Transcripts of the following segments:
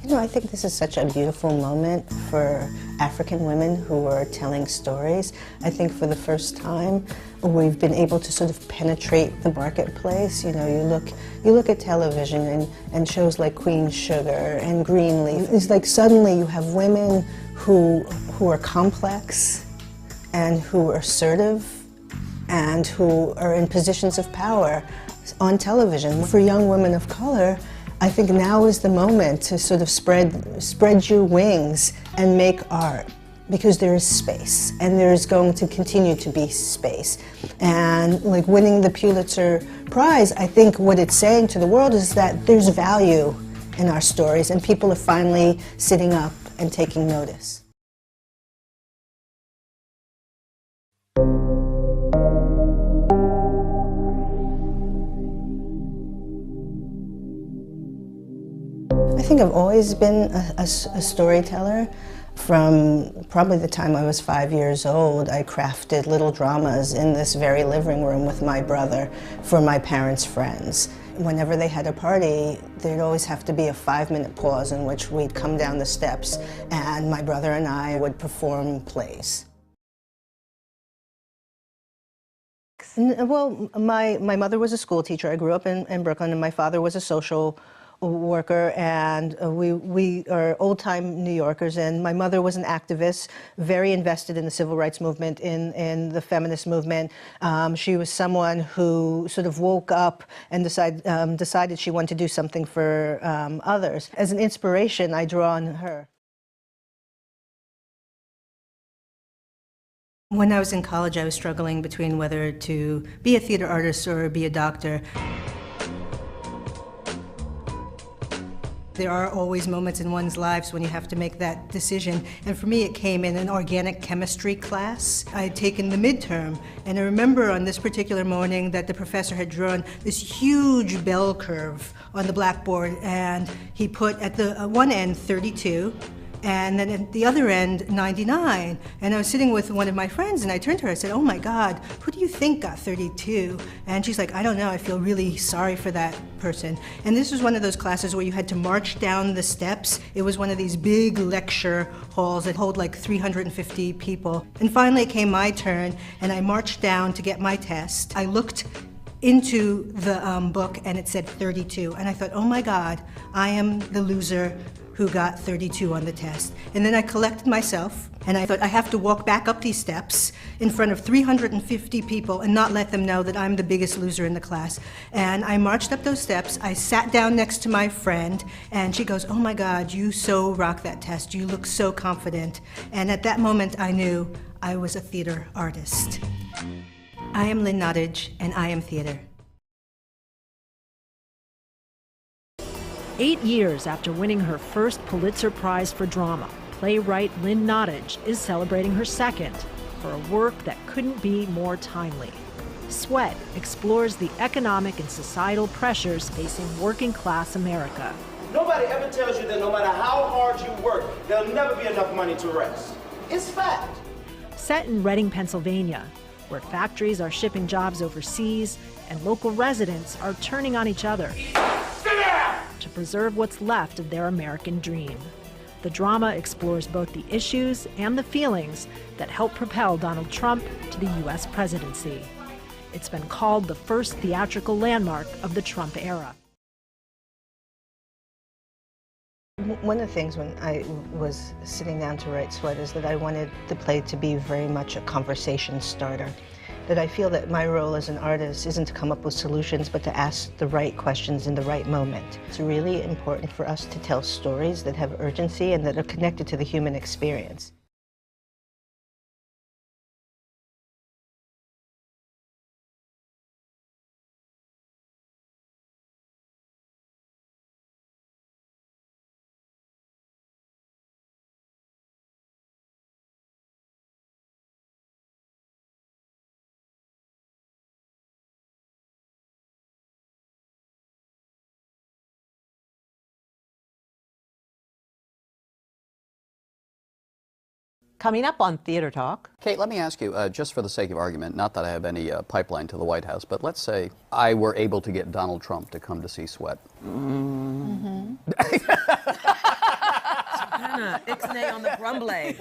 You know, I think this is such a beautiful moment for African women who are telling stories. I think for the first time, we've been able to sort of penetrate the marketplace. You know, you look at television and shows like Queen Sugar and Greenleaf. It's like suddenly you have women who are complex and who are assertive and who are in positions of power on television. For young women of color, I think now is the moment to sort of spread your wings and make art, because there is space, and there's going to continue to be space. And like winning the Pulitzer Prize, I think what it's saying to the world is that there's value in our stories, and people are finally sitting up and taking notice. I think I've always been a storyteller. From probably the time I was 5 years old, I crafted little dramas in this very living room with my brother for my parents' friends. Whenever they had a party, there'd always have to be a 5-minute pause in which we'd come down the steps and my brother and I would perform plays. Well, my mother was a school teacher. I grew up in Brooklyn, and my father was a social worker, and we are old-time New Yorkers, and my mother was an activist, very invested in the civil rights movement, in the feminist movement. She was someone who sort of woke up and decided she wanted to do something for others. As an inspiration, I draw on her. When I was in college, I was struggling between whether to be a theater artist or be a doctor. There are always moments in one's lives when you have to make that decision, and for me it came in an organic chemistry class. I had taken the midterm, and I remember on this particular morning that the professor had drawn this huge bell curve on the blackboard, and he put at the one end 32, and then at the other end, 99. And I was sitting with one of my friends, and I turned to her, I said, "Oh my God, who do you think got 32? And she's like, "I don't know, I feel really sorry for that person." And this was one of those classes where you had to march down the steps. It was one of these big lecture halls that hold like 350 people. And finally it came my turn, and I marched down to get my test. I looked into the book, and it said 32. And I thought, oh my God, I am the loser who got 32 on the test. And then I collected myself, and I thought, I have to walk back up these steps in front of 350 people and not let them know that I'm the biggest loser in the class. And I marched up those steps, I sat down next to my friend, and she goes, "Oh my God, you so rock that test, you look so confident." And at that moment I knew I was a theater artist. I am Lynn Nottage, and I am theater. 8 years after winning her first Pulitzer Prize for drama, playwright Lynn Nottage is celebrating her second for a work that couldn't be more timely. Sweat explores the economic and societal pressures facing working-class America. Nobody ever tells you that no matter how hard you work, there'll never be enough money to rest. It's fact. Set in Reading, Pennsylvania, where factories are shipping jobs overseas and local residents are turning on each other to preserve what's left of their American dream. The drama explores both the issues and the feelings that helped propel Donald Trump to the U.S. presidency. It's been called the first theatrical landmark of the Trump era. One of the things when I was sitting down to write Sweat is that I wanted the play to be very much a conversation starter. That I feel that my role as an artist isn't to come up with solutions, but to ask the right questions in the right moment. It's really important for us to tell stories that have urgency and that are connected to the human experience. Coming up on Theater Talk. Kate, let me ask you, just for the sake of argument, not that I have any pipeline to the White House, but let's say I were able to get Donald Trump to come to see Sweat. Ixnay on the brumblade.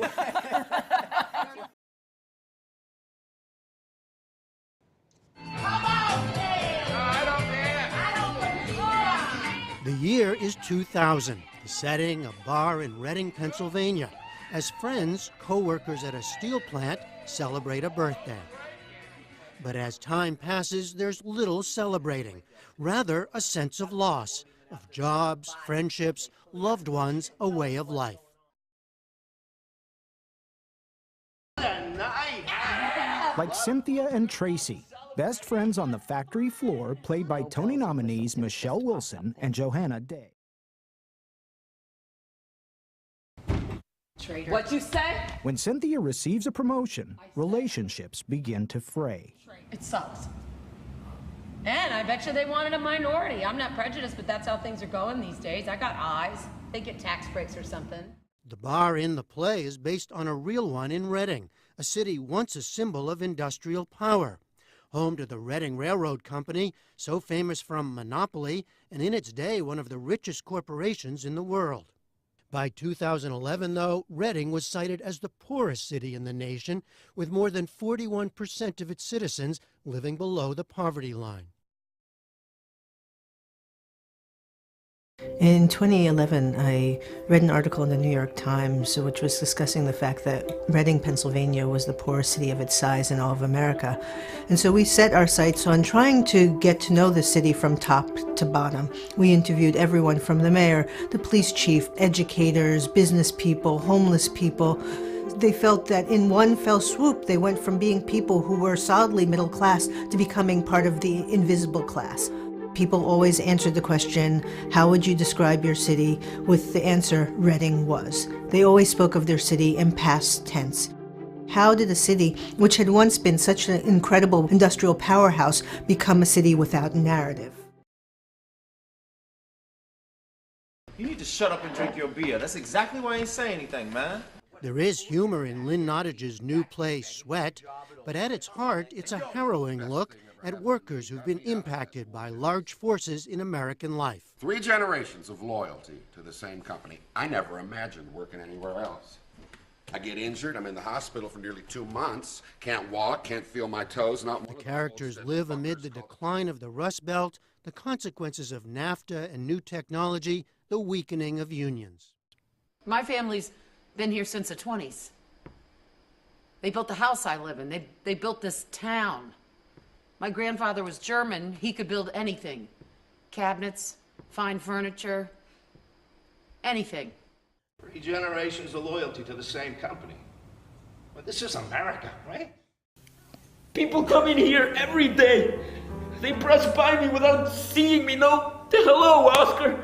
The year is 2000, the setting a bar in Reading, Pennsylvania, as friends, co-workers at a steel plant celebrate a birthday. But as time passes, there's little celebrating, rather a sense of loss, of jobs, friendships, loved ones, a way of life. Like Cynthia and Tracy, best friends on the factory floor, played by Tony nominees Michelle Wilson and Johanna Day. What you say? When Cynthia receives a promotion, relationships begin to fray. It sucks. And I bet you they wanted a minority. I'm not prejudiced, but that's how things are going these days. I got eyes. They get tax breaks or something. The bar in the play is based on a real one in Reading, a city once a symbol of industrial power. Home to the Reading Railroad Company, so famous from monopoly, and in its day one of the richest corporations in the world. By 2011, though, Reading was cited as the poorest city in the nation, with more than 41% of its citizens living below the poverty line. In 2011, I read an article in the New York Times which was discussing the fact that Reading, Pennsylvania was the poorest city of its size in all of America. And so we set our sights on trying to get to know the city from top to bottom. We interviewed everyone from the mayor, the police chief, educators, business people, homeless people. They felt that in one fell swoop, they went from being people who were solidly middle class to becoming part of the invisible class. People always answered the question, how would you describe your city, with the answer, Reading was. They always spoke of their city in past tense. How did a city, which had once been such an incredible industrial powerhouse, become a city without narrative? You need to shut up and drink your beer. That's exactly why I ain't saying anything, man. There is humor in Lynn Nottage's new play, Sweat, but at its heart, it's a harrowing look at workers who've been impacted by large forces in American life. 3 generations of loyalty to the same company. I never imagined working anywhere else. I get injured, I'm in the hospital for nearly 2 months, can't walk, can't feel my toes, not one. The characters live amid the decline of the Rust Belt, the consequences of NAFTA and new technology, the weakening of unions. My family's been here since the 20s. They built the house I live in. They built this town. My grandfather was German. He could build anything. Cabinets, fine furniture, anything. 3 generations of loyalty to the same company. But this is America, right? People come in here every day. They press by me without seeing me. No, hello, Oscar.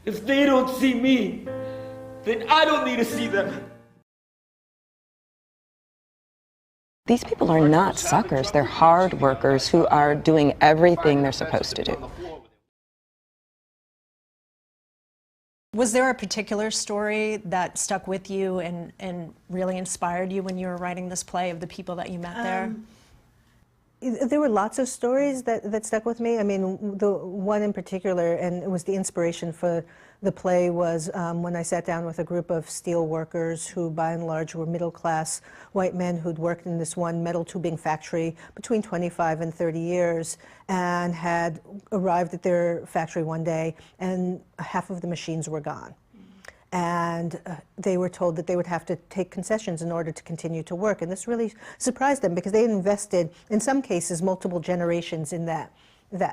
If they don't see me, then I don't need to see them. These people are not suckers. They're hard workers who are doing everything they're supposed to do. Was there a particular story that stuck with you and really inspired you when you were writing this play, of the people that you met there? There were lots of stories that stuck with me. I mean, the one in particular, and it was the inspiration for the play, was when I sat down with a group of steel workers who, by and large, were middle-class white men who'd worked in this one metal tubing factory between 25 and 30 years and had arrived at their factory one day, and half of the machines were gone. And they were told that they would have to take concessions in order to continue to work. And this really surprised them, because they had invested, in some cases, multiple generations in that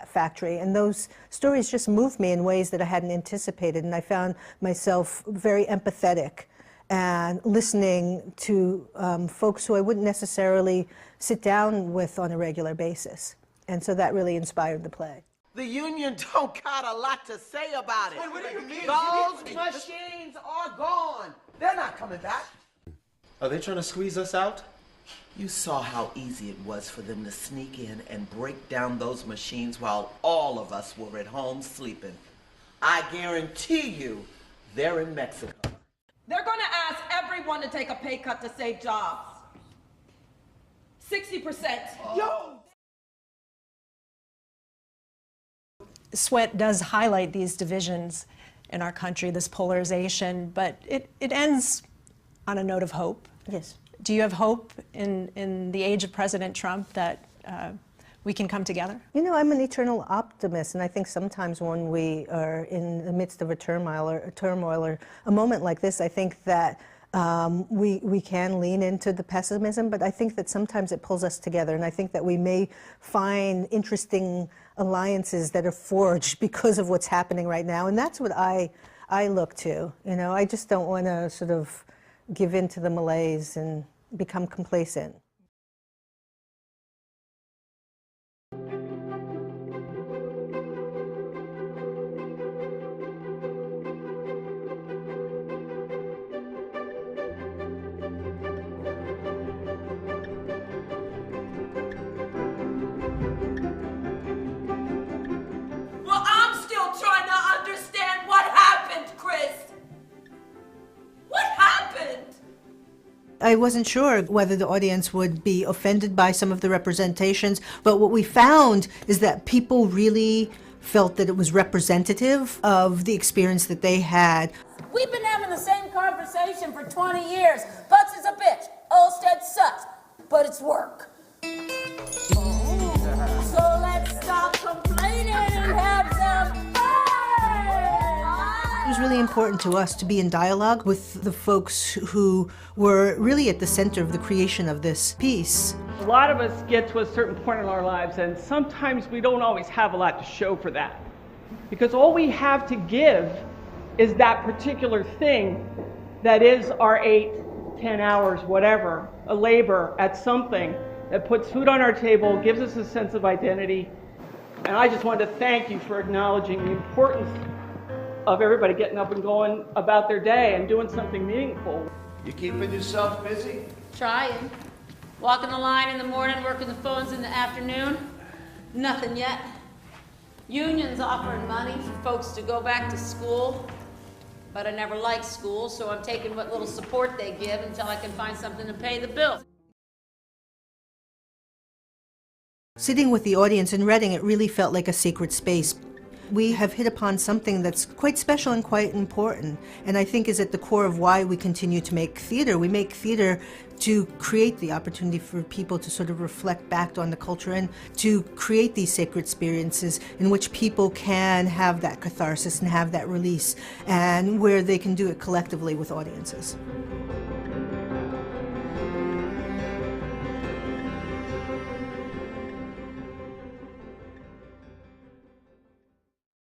factory. And those stories just moved me in ways that I hadn't anticipated. And I found myself very empathetic and listening to folks who I wouldn't necessarily sit down with on a regular basis. And so that really inspired the play. The union don't got a lot to say about it. Wait, what do you mean? Those machines are gone. They're not coming back. Are they trying to squeeze us out? You saw how easy it was for them to sneak in and break down those machines while all of us were at home sleeping. I guarantee you, they're in Mexico. They're going to ask everyone to take a pay cut to save jobs. 60%. Yo! Sweat does highlight these divisions in our country, this polarization, but it ends on a note of hope. Yes. Do you have hope in the age of President Trump that we can come together? You know, I'm an eternal optimist, and I think sometimes when we are in the midst of a turmoil or a moment like this, I think that we can lean into the pessimism, but I think that sometimes it pulls us together, and I think that we may find interesting alliances that are forged because of what's happening right now, and that's what I look to. You know, I just don't want to sort of give in to the malaise and become complacent. I wasn't sure whether the audience would be offended by some of the representations, but what we found is that people really felt that it was representative of the experience that they had. We've been having the same conversation for 20 years. Butts is a bitch. Olstead sucks. But it's work. So let's stop complaining and have some fun! It was really important to us to be in dialogue with the folks who were really at the center of the creation of this piece. A lot of us get to a certain point in our lives, and sometimes we don't always have a lot to show for that. Because all we have to give is that particular thing that is our 8, 10 hours, whatever, a labor at something that puts food on our table, gives us a sense of identity. And I just wanted to thank you for acknowledging the importance of everybody getting up and going about their day and doing something meaningful. You keeping yourself busy? Trying. Walking the line in the morning, working the phones in the afternoon. Nothing yet. Unions offering money for folks to go back to school. But I never liked school, so I'm taking what little support they give until I can find something to pay the bills. Sitting with the audience in Reading, it really felt like a sacred space. We have hit upon something that's quite special and quite important, and I think is at the core of why we continue to make theater. We make theater to create the opportunity for people to sort of reflect back on the culture and to create these sacred experiences in which people can have that catharsis and have that release, and where they can do it collectively with audiences.